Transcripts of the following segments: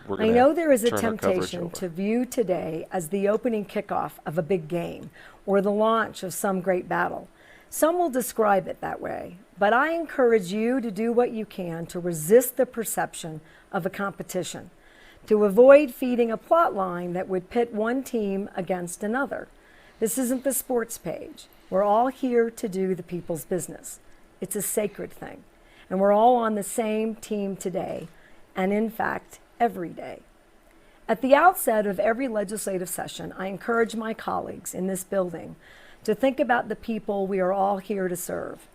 we're I going know there is a turn our coverage temptation over. to view today as the opening kickoff of a big game or the launch of some great battle. Some will describe it that way, but I encourage you to do what you can to resist the perception of a competition, to avoid feeding a plot line that would pit one team against another. This isn't the sports page. We're all here to do the people's business. It's a sacred thing, and we're all on the same team today, and in fact, every day. At the outset of every legislative session, I encourage my colleagues in this building to think about the people we are all here to serve.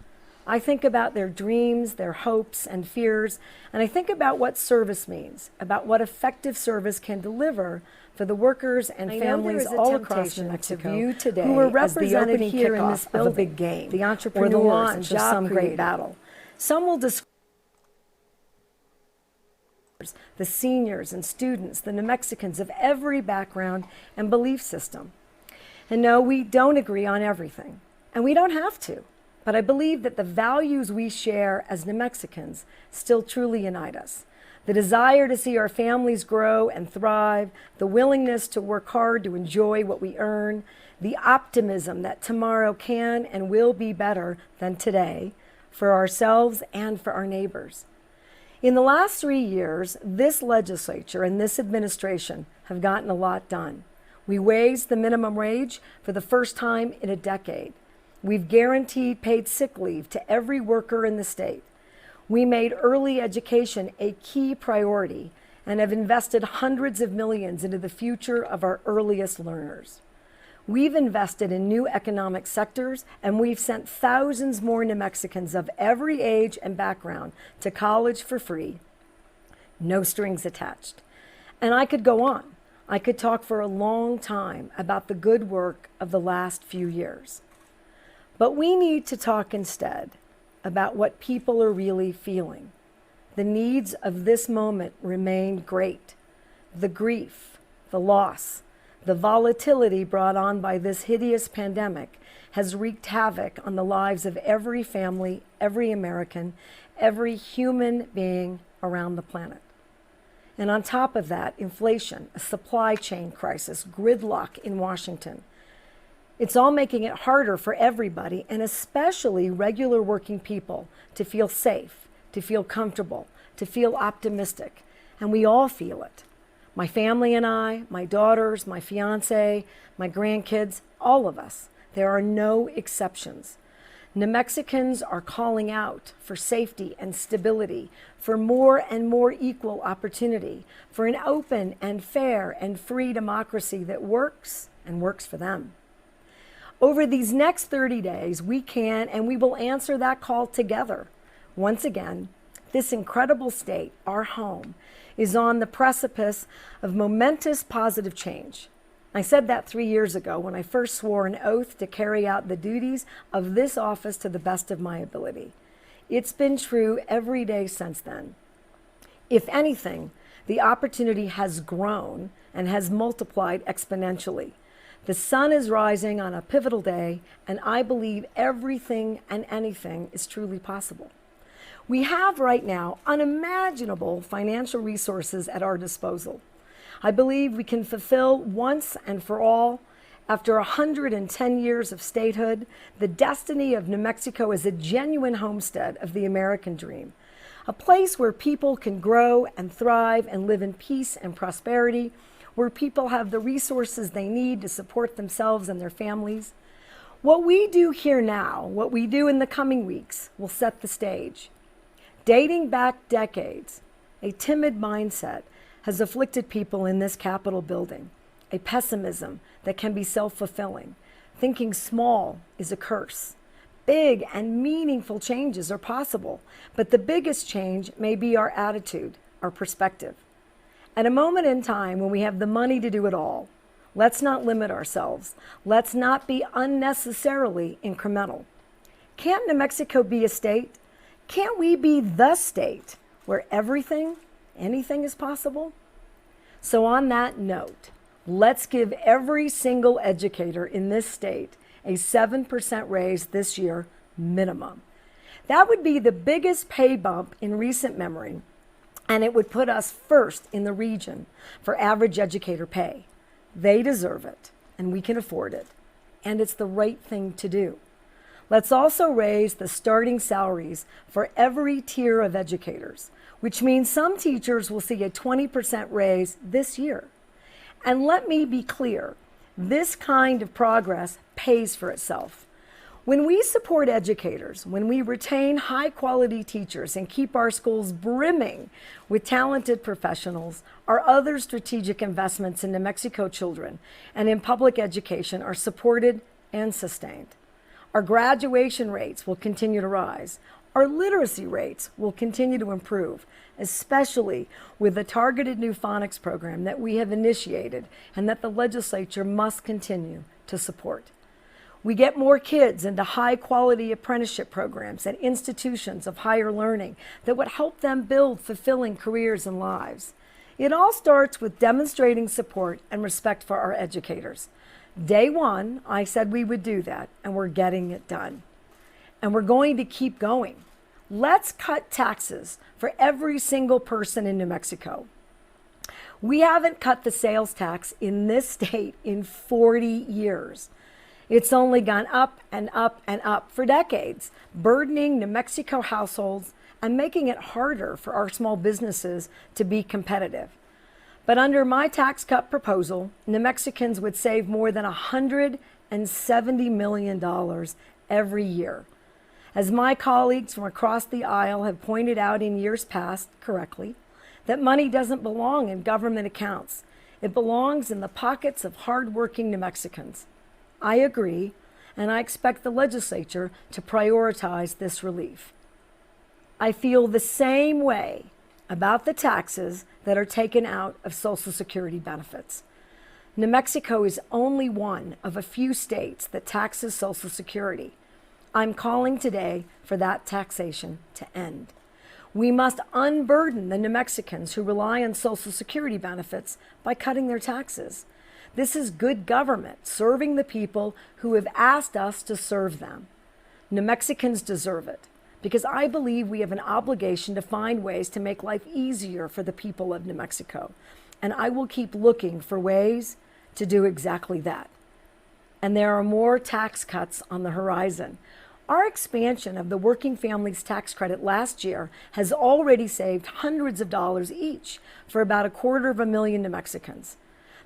I think about their dreams, their hopes and fears, and I think about what service means, about what effective service can deliver for the workers and families all across New Mexico who are represented here in this building, of a big game, the entrepreneurs, or the launch of some great battle. Some will describe the seniors and students, the New Mexicans of every background and belief system. And no, we don't agree on everything, and we don't have to. But I believe that the values we share as New Mexicans still truly unite us. The desire to see our families grow and thrive, the willingness to work hard to enjoy what we earn, the optimism that tomorrow can and will be better than today for ourselves and for our neighbors. In the last 3 years, this legislature and this administration have gotten a lot done. We raised the minimum wage for the first time in a decade. We've guaranteed paid sick leave to every worker in the state. We made early education a key priority and have invested hundreds of millions into the future of our earliest learners. We've invested in new economic sectors, and we've sent thousands more New Mexicans of every age and background to college for free, no strings attached. And I could go on. I could talk for a long time about the good work of the last few years. But we need to talk instead about what people are really feeling. The needs of this moment remain great. The grief, the loss, the volatility brought on by this hideous pandemic has wreaked havoc on the lives of every family, every American, every human being around the planet. And on top of that, inflation, a supply chain crisis, gridlock in Washington. It's all making it harder for everybody, and especially regular working people, to feel safe, to feel comfortable, to feel optimistic. And we all feel it. My family and I, my daughters, my fiance, my grandkids, all of us. There are no exceptions. New Mexicans are calling out for safety and stability, for more and more equal opportunity, for an open and fair and free democracy that works and works for them. Over these next 30 days, we can and we will answer that call together. Once again, this incredible state, our home, is on the precipice of momentous positive change. I said that 3 years ago when I first swore an oath to carry out the duties of this office to the best of my ability. It's been true every day since then. If anything, the opportunity has grown and has multiplied exponentially. The sun is rising on a pivotal day, and I believe everything and anything is truly possible. We have right now unimaginable financial resources at our disposal. I believe we can fulfill once and for all, after 110 years of statehood, the destiny of New Mexico as a genuine homestead of the American dream, a place where people can grow and thrive and live in peace and prosperity, where people have the resources they need to support themselves and their families. What we do here now, what we do in the coming weeks, will set the stage. Dating back decades, a timid mindset has afflicted people in this Capitol building, a pessimism that can be self-fulfilling. Thinking small is a curse. Big and meaningful changes are possible, but the biggest change may be our attitude, our perspective. At a moment in time when we have the money to do it all, let's not limit ourselves. Let's not be unnecessarily incremental. Can't New Mexico be a state? Can't we be the state where everything, anything is possible? So on that note, let's give every single educator in this state a 7% raise this year minimum. That would be the biggest pay bump in recent memory, and it would put us first in the region for average educator pay. They deserve it, and we can afford it, and it's the right thing to do. Let's also raise the starting salaries for every tier of educators, which means some teachers will see a 20% raise this year. And let me be clear, this kind of progress pays for itself. When we support educators, when we retain high-quality teachers and keep our schools brimming with talented professionals, our other strategic investments in New Mexico children and in public education are supported and sustained. Our graduation rates will continue to rise. Our literacy rates will continue to improve, especially with the targeted new phonics program that we have initiated and that the legislature must continue to support. We get more kids into high-quality apprenticeship programs at institutions of higher learning that would help them build fulfilling careers and lives. It all starts with demonstrating support and respect for our educators. Day one, I said we would do that, and we're getting it done. And we're going to keep going. Let's cut taxes for every single person in New Mexico. We haven't cut the sales tax in this state in 40 years. It's only gone up and up and up for decades, burdening New Mexico households and making it harder for our small businesses to be competitive. But under my tax cut proposal, New Mexicans would save more than $170 million every year. As my colleagues from across the aisle have pointed out in years past, correctly, that money doesn't belong in government accounts. It belongs in the pockets of hardworking New Mexicans. I agree, and I expect the legislature to prioritize this relief. I feel the same way about the taxes that are taken out of Social Security benefits. New Mexico is only one of a few states that taxes Social Security. I'm calling today for that taxation to end. We must unburden the New Mexicans who rely on Social Security benefits by cutting their taxes. This is good government, serving the people who have asked us to serve them. New Mexicans deserve it, because I believe we have an obligation to find ways to make life easier for the people of New Mexico. And I will keep looking for ways to do exactly that. And there are more tax cuts on the horizon. Our expansion of the Working Families Tax Credit last year has already saved hundreds of dollars each for about 250,000 New Mexicans.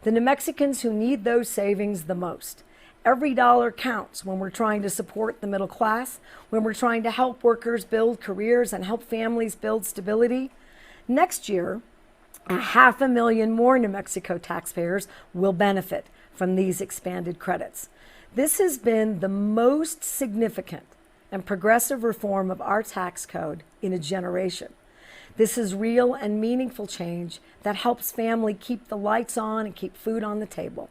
The New Mexicans who need those savings the most. Every dollar counts when we're trying to support the middle class, when we're trying to help workers build careers and help families build stability. Next year, 500,000 more New Mexico taxpayers will benefit from these expanded credits. This has been the most significant and progressive reform of our tax code in a generation. This is real and meaningful change that helps family keep the lights on and keep food on the table.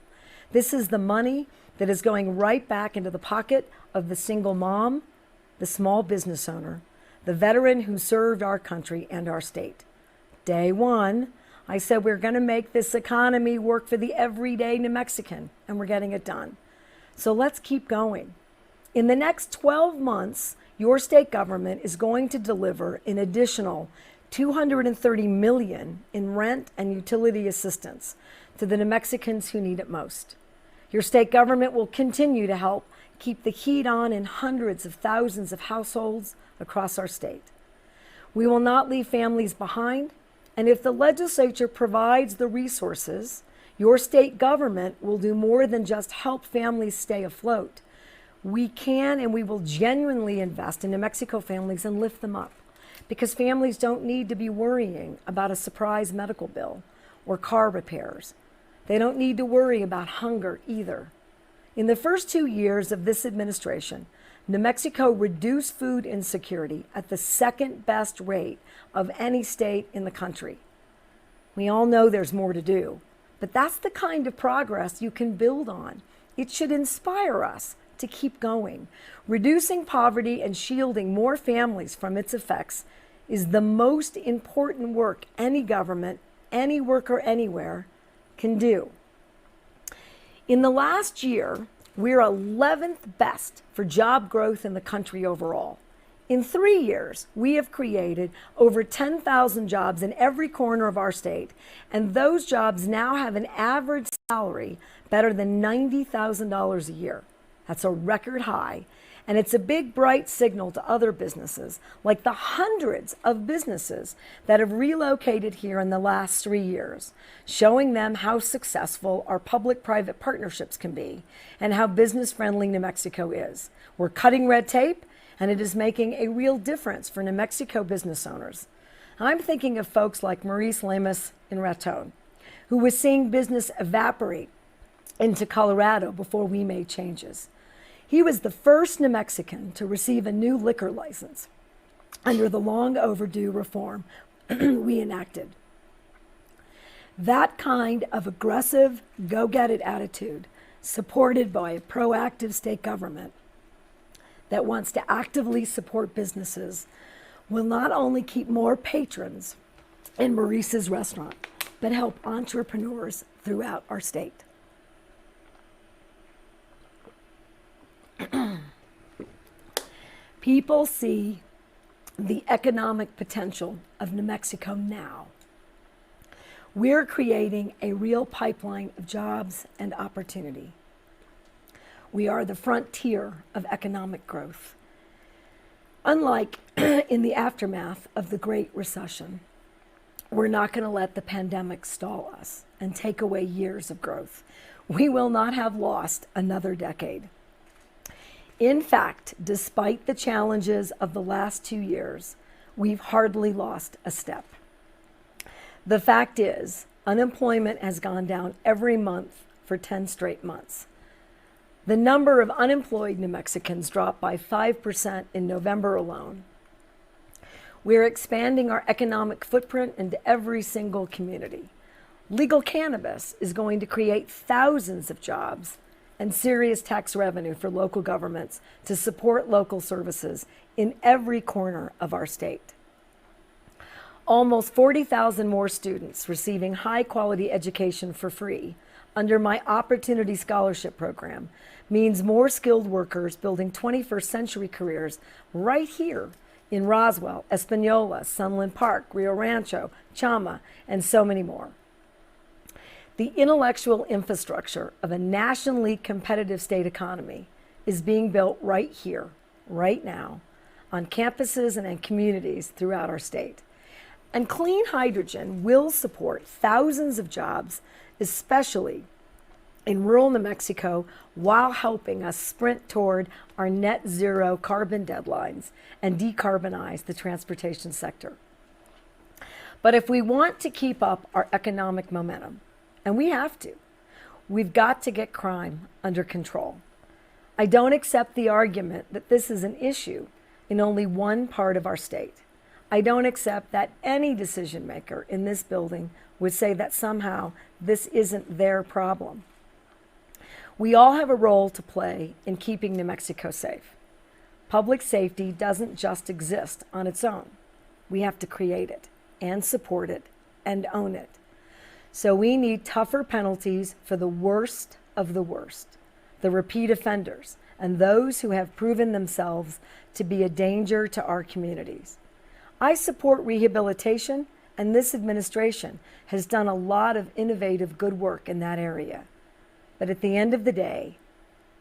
This is the money that is going right back into the pocket of the single mom, the small business owner, the veteran who served our country and our state. Day one, I said we're going to make this economy work for the everyday New Mexican, and we're getting it done. So let's keep going. In the next 12 months, your state government is going to deliver an additional $230 million in rent and utility assistance to the New Mexicans who need it most. Your state government will continue to help keep the heat on in hundreds of thousands of households across our state. We will not leave families behind, and if the legislature provides the resources, your state government will do more than just help families stay afloat. We can and we will genuinely invest in New Mexico families and lift them up, because families don't need to be worrying about a surprise medical bill or car repairs. They don't need to worry about hunger either. In the first 2 years of this administration, New Mexico reduced food insecurity at the second best rate of any state in the country. We all know there's more to do, but that's the kind of progress you can build on. It should inspire us to keep going. Reducing poverty and shielding more families from its effects is the most important work any government, any worker anywhere can do. In the last year, we're 11th best for job growth in the country overall. In 3 years, we have created over 10,000 jobs in every corner of our state, and those jobs now have an average salary better than $90,000 a year. That's a record high, and it's a big, bright signal to other businesses, like the hundreds of businesses that have relocated here in the last 3 years, showing them how successful our public-private partnerships can be and how business-friendly New Mexico is. We're cutting red tape, and it is making a real difference for New Mexico business owners. I'm thinking of folks like Maurice Lamas in Raton, who was seeing business evaporate into Colorado before we made changes. He was the first New Mexican to receive a new liquor license under the long overdue reform we enacted. That kind of aggressive, go-get-it attitude, supported by a proactive state government that wants to actively support businesses, will not only keep more patrons in Maurice's restaurant, but help entrepreneurs throughout our state. People see the economic potential of New Mexico now. We're creating a real pipeline of jobs and opportunity. We are the frontier of economic growth. Unlike in the aftermath of the Great Recession, we're not going to let the pandemic stall us and take away years of growth. We will not have lost another decade. In fact, despite the challenges of the last 2 years, we've hardly lost a step. The fact is, unemployment has gone down every month for 10 straight months. The number of unemployed New Mexicans dropped by 5% in November alone. We're expanding our economic footprint into every single community. Legal cannabis is going to create thousands of jobs and serious tax revenue for local governments to support local services in every corner of our state. Almost 40,000 more students receiving high-quality education for free under my Opportunity Scholarship Program means more skilled workers building 21st century careers right here in Roswell, Espanola, Sunland Park, Rio Rancho, Chama, and so many more. The intellectual infrastructure of a nationally competitive state economy is being built right here, right now, on campuses and in communities throughout our state. And clean hydrogen will support thousands of jobs, especially in rural New Mexico, while helping us sprint toward our net zero carbon deadlines and decarbonize the transportation sector. But if we want to keep up our economic momentum, and we have to, we've got to get crime under control. I don't accept the argument that this is an issue in only one part of our state. I don't accept that any decision maker in this building would say that somehow this isn't their problem. We all have a role to play in keeping New Mexico safe. Public safety doesn't just exist on its own. We have to create it and support it and own it. So we need tougher penalties for the worst of the worst, the repeat offenders, and those who have proven themselves to be a danger to our communities. I support rehabilitation, and this administration has done a lot of innovative good work in that area. But at the end of the day,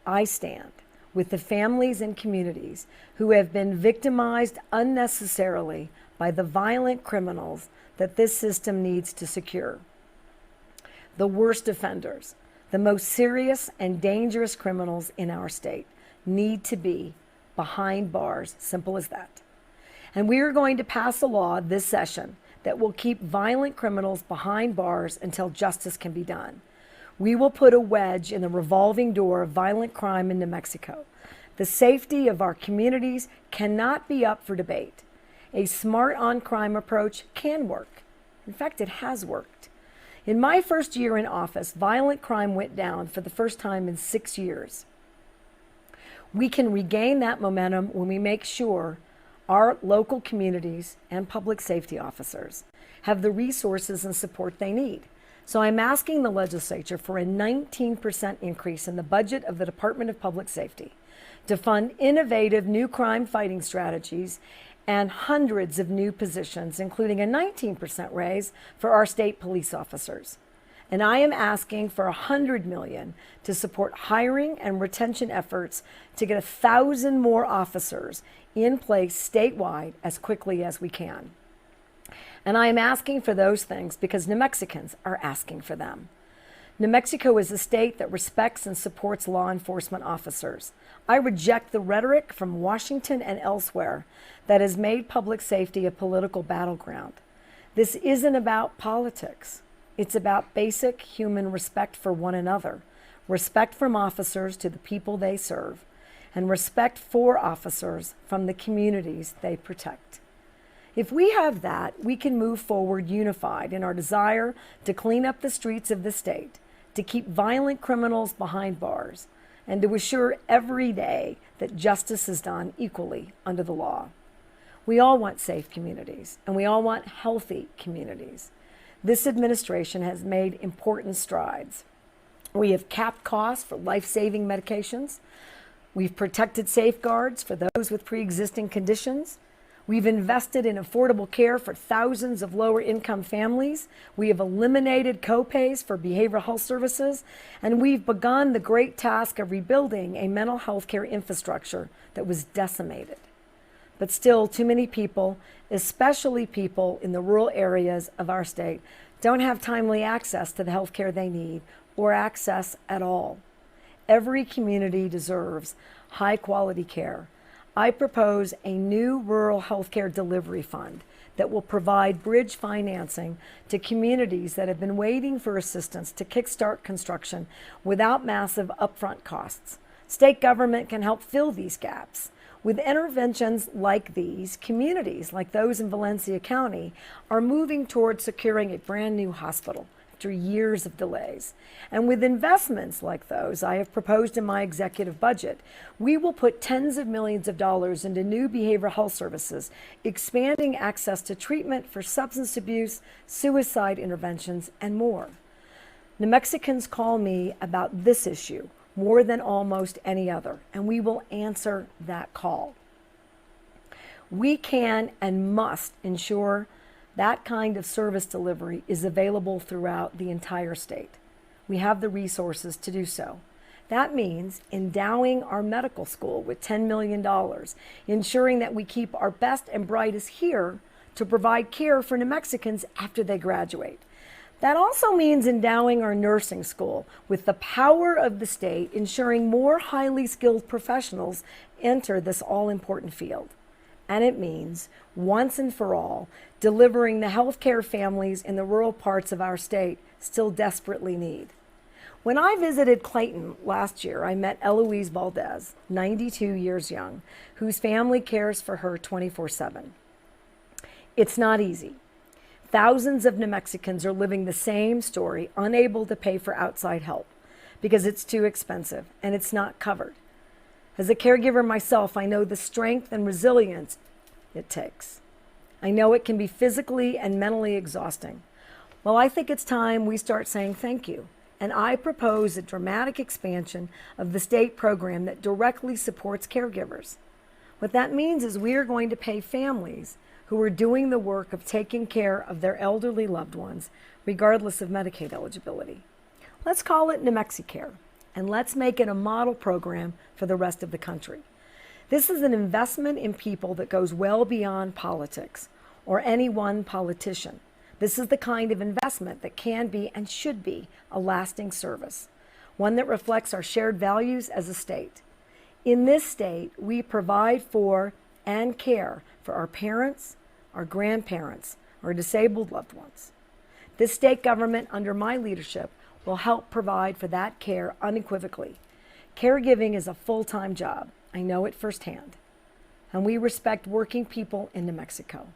I stand with the families and communities who have been victimized unnecessarily by the violent criminals that this system needs to secure. The worst offenders, the most serious and dangerous criminals in our state, need to be behind bars, simple as that. And we are going to pass a law this session that will keep violent criminals behind bars until justice can be done. We will put a wedge in the revolving door of violent crime in New Mexico. The safety of our communities cannot be up for debate. A smart on-crime approach can work. In fact, it has worked. In my first year in office, violent crime went down for the first time in 6 years. We can regain that momentum when we make sure our local communities and public safety officers have the resources and support they need. So I'm asking the legislature for a 19% increase in the budget of the Department of Public Safety to fund innovative new crime fighting strategies and hundreds of new positions, including a 19% raise for our state police officers. And I am asking for $100 million to support hiring and retention efforts to get 1,000 more officers in place statewide as quickly as we can. And I am asking for those things because New Mexicans are asking for them. New Mexico is a state that respects and supports law enforcement officers. I reject the rhetoric from Washington and elsewhere that has made public safety a political battleground. This isn't about politics. It's about basic human respect for one another, respect from officers to the people they serve, and respect for officers from the communities they protect. If we have that, we can move forward unified in our desire to clean up the streets of the state, to keep violent criminals behind bars, and to assure every day that justice is done equally under the law. We all want safe communities, and we all want healthy communities. This administration has made important strides. We have capped costs for life-saving medications. We've protected safeguards for those with pre-existing conditions. We've invested in affordable care for thousands of lower-income families. We have eliminated copays for behavioral health services, and we've begun the great task of rebuilding a mental health care infrastructure that was decimated. But still, too many people, especially people in the rural areas of our state, don't have timely access to the health care they need or access at all. Every community deserves high-quality care. I propose a new rural health care delivery fund that will provide bridge financing to communities that have been waiting for assistance to kickstart construction without massive upfront costs. State government can help fill these gaps. With interventions like these, communities like those in Valencia County are moving towards securing a brand new hospital after years of delays. And with investments like those I have proposed in my executive budget, we will put tens of millions of dollars into new behavioral health services, expanding access to treatment for substance abuse, suicide interventions, and more. New Mexicans call me about this issue more than almost any other, and we will answer that call. We can and must ensure that kind of service delivery is available throughout the entire state. We have the resources to do so. That means endowing our medical school with $10 million, ensuring that we keep our best and brightest here to provide care for New Mexicans after they graduate. That also means endowing our nursing school with the power of the state, ensuring more highly skilled professionals enter this all-important field. And it means, once and for all, delivering the healthcare families in the rural parts of our state still desperately need. When I visited Clayton last year, I met Eloise Valdez, 92 years young, whose family cares for her 24/7. It's not easy. Thousands of New Mexicans are living the same story, unable to pay for outside help because it's too expensive and it's not covered. As a caregiver myself, I know the strength and resilience it takes. I know it can be physically and mentally exhausting. Well, I think it's time we start saying thank you. And I propose a dramatic expansion of the state program that directly supports caregivers. What that means is we are going to pay families who are doing the work of taking care of their elderly loved ones, regardless of Medicaid eligibility. Let's call it New Mexicare, and let's make it a model program for the rest of the country. This is an investment in people that goes well beyond politics or any one politician. This is the kind of investment that can be and should be a lasting service, one that reflects our shared values as a state. In this state, we provide for and care for our parents, our grandparents, our disabled loved ones. This state government under my leadership will help provide for that care unequivocally. Caregiving is a full-time job. I know it firsthand. And we respect working people in New Mexico.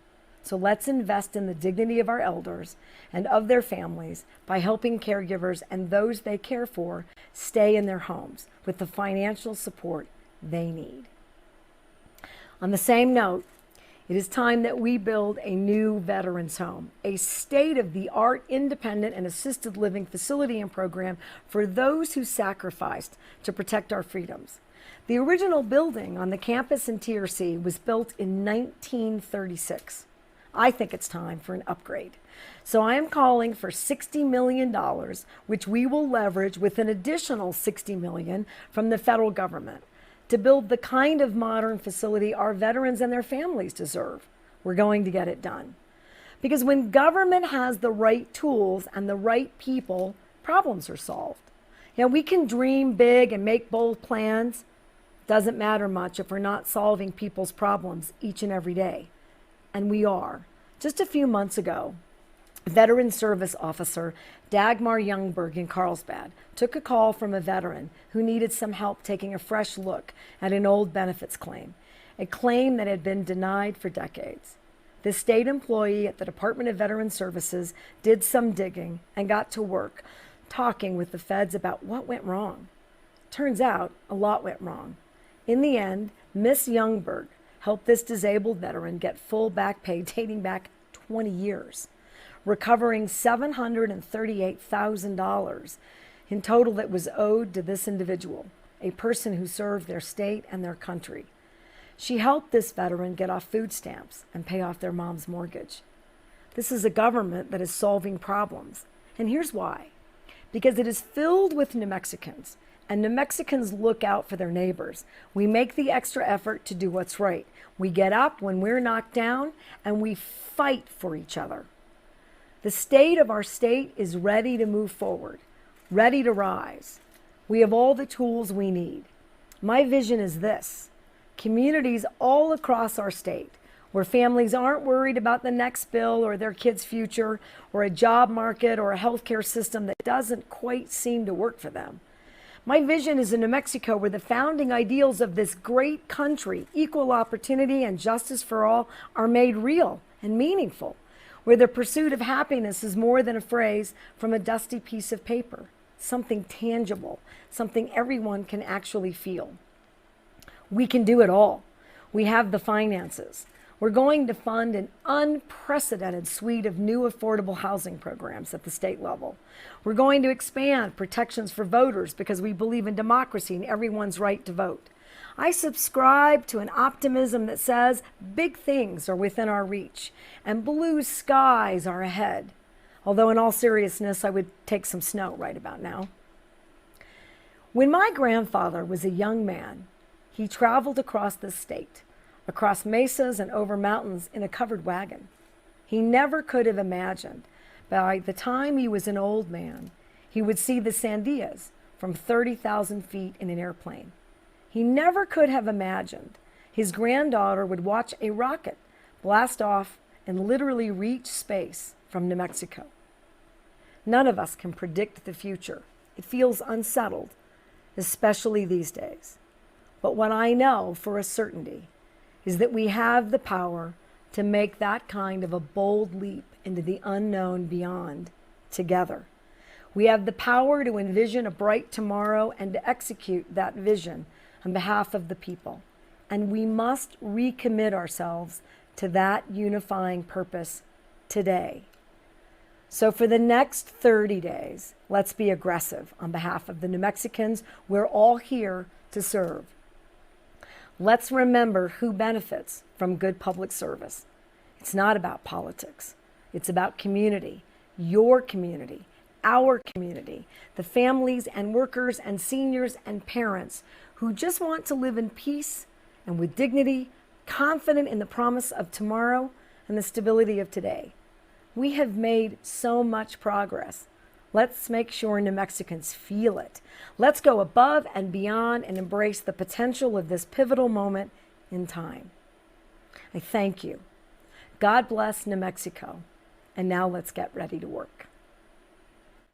So let's invest in the dignity of our elders and of their families by helping caregivers and those they care for stay in their homes with the financial support they need. On the same note, it is time that we build a new veterans home, a state-of-the-art independent and assisted living facility and program for those who sacrificed to protect our freedoms. The original building on the campus in TRC was built in 1936. I think it's time for an upgrade. So I am calling for $60 million, which we will leverage with an additional $60 million from the federal government to build the kind of modern facility our veterans and their families deserve. We're going to get it done. Because when government has the right tools and the right people, problems are solved. We can dream big and make bold plans. Doesn't matter much if we're not solving people's problems each and every day. And we are. Just a few months ago, Veteran Service Officer Dagmar Youngberg in Carlsbad took a call from a veteran who needed some help taking a fresh look at an old benefits claim, a claim that had been denied for decades. The state employee at the Department of Veteran Services did some digging and got to work talking with the feds about what went wrong. Turns out a lot went wrong. In the end, Miss Youngberg helped this disabled veteran get full back pay dating back 20 years, recovering $738,000 in total that was owed to this individual, a person who served their state and their country. She helped this veteran get off food stamps and pay off their mom's mortgage. This is a government that is solving problems. And here's why. Because it is filled with New Mexicans, and New Mexicans look out for their neighbors. We make the extra effort to do what's right. We get up when we're knocked down, and we fight for each other. The state of our state is ready to move forward, ready to rise. We have all the tools we need. My vision is this: communities all across our state where families aren't worried about the next bill or their kids' future or a job market or a healthcare system that doesn't quite seem to work for them. My vision is a New Mexico where the founding ideals of this great country, equal opportunity and justice for all, are made real and meaningful, where the pursuit of happiness is more than a phrase from a dusty piece of paper, something tangible, something everyone can actually feel. We can do it all. We have the finances. We're going to fund an unprecedented suite of new affordable housing programs at the state level. We're going to expand protections for voters because we believe in democracy and everyone's right to vote. I subscribe to an optimism that says big things are within our reach and blue skies are ahead. Although in all seriousness, I would take some snow right about now. When my grandfather was a young man, he traveled across the state, across mesas and over mountains in a covered wagon. He never could have imagined by the time he was an old man, he would see the Sandias from 30,000 feet in an airplane. He never could have imagined his granddaughter would watch a rocket blast off and literally reach space from New Mexico. None of us can predict the future. It feels unsettled, especially these days. But what I know for a certainty is that we have the power to make that kind of a bold leap into the unknown beyond together. We have the power to envision a bright tomorrow and to execute that vision on behalf of the people. And we must recommit ourselves to that unifying purpose today. So for the next 30 days, let's be aggressive on behalf of the New Mexicans we're all here to serve. Let's remember who benefits from good public service. It's not about politics. It's about community, your community, our community, the families and workers and seniors and parents who just want to live in peace and with dignity, confident in the promise of tomorrow and the stability of today. We have made so much progress. Let's make sure New Mexicans feel it. Let's go above and beyond and embrace the potential of this pivotal moment in time. I thank you. God bless New Mexico. And now let's get ready to work.